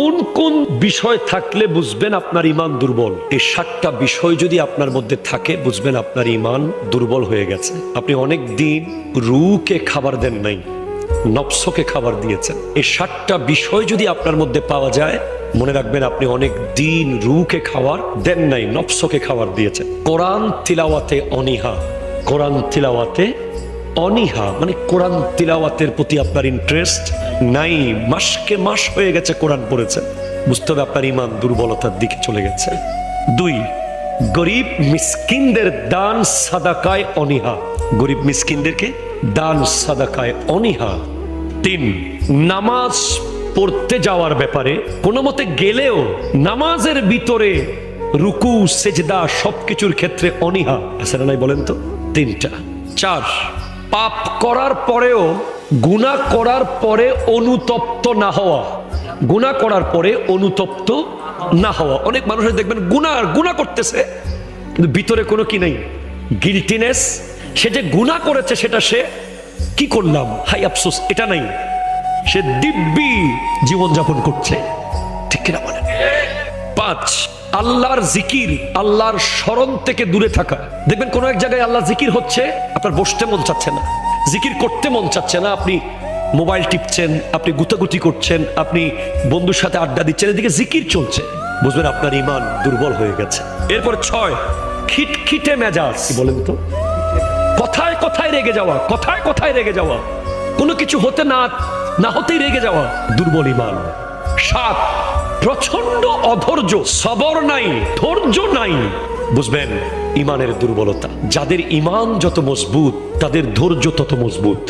কোন কোন বিষয় থাকলে বুঝবেন আপনার ঈমান দুর্বল? এই 7টা বিষয় যদি আপনার মধ্যে থাকে বুঝবেন আপনার ঈমান দুর্বল হয়ে গেছে। আপনি অনেক দিন রূহকে খাবার দেন নাই, নফসকে খাবার দিয়েছেন। এই 7টা বিষয় যদি আপনার মধ্যে পাওয়া যায় মনে রাখবেন আপনি অনেক দিন রূহকে খাবার দেন নাই, নফসকে খাবার দিয়েছেন। কোরআন তিলাওয়াতে অনীহা, কোরআন তিলাওয়াতে অনীহা মানে কোরআন তিলাওয়াতের প্রতি আপনার ইন্টারেস্ট নাই। মাসকে মাস হয়ে গেছে কোরআন পড়েছেন, বুঝতে হবে আপনার ঈমান দুর্বলতার দিকে চলে গেছে। 2, গরিব মিসকিনদের দান সাদাকায় অনীহা, গরিব মিসকিনদেরকে দান সাদাকায় অনীহা। 3, নামাজ পড়তে যাওয়ার ব্যাপারে কোনো মতে গেলেও নামাজের ভিতরে রুকু সেজদা সবকিছুর ক্ষেত্রে অনীহা আছে না নাই বলেন তো? 3টা। 4, পাপ করার পরেও গুনাহ করার পরে অনুতপ্ত না হওয়া, গুনাহ করার পরে অনুতপ্ত না হওয়া। অনেক মানুষের দেখবেন গুনাহ করতেছে কিন্তু ভিতরে কোনো কি নাই, গিল্টিনেস। সে যে গুনাহ করেছে সেটা সে কি করলাম হাই আফসোস এটা নাই, সে দিব্যি জীবনযাপন করছে, ঠিক কিনা বলেন? 5, আল্লাহর জিকির, আল্লাহর স্মরণ থেকে দূরে থাকা। দেখবেন কোনো এক জায়গায় আল্লাহ জিকির হচ্ছে, আপনার বসতে মন চাচ্ছে না, জিকির করতে মন চাচ্ছে না, আপনি মোবাইল টিপছেন, আপনি গুতাগুতি করছেন, আপনি বন্ধুর সাথে আড্ডা দিচ্ছেন, এদিকে জিকির চলছে, বুঝবেন আপনার ঈমান দুর্বল হয়ে গেছে। এরপর 6, খিটখিটে মেজাজ। কি বলেন তো? কথায় কথায় রেগে যাওয়া, কথায় কথায় রেগে যাওয়া, কোনো কিছু হতে না হতেই রেগে যাওয়া, দুর্বল ঈমান। 7, প্রচন্ড অধৈর্য, সবর নাই, ধৈর্য নাই, বুঝবেন ঈমানের দুর্বলতা। যাদের ঈমান যত মজবুত তাদের ধৈর্য তত মজবুত।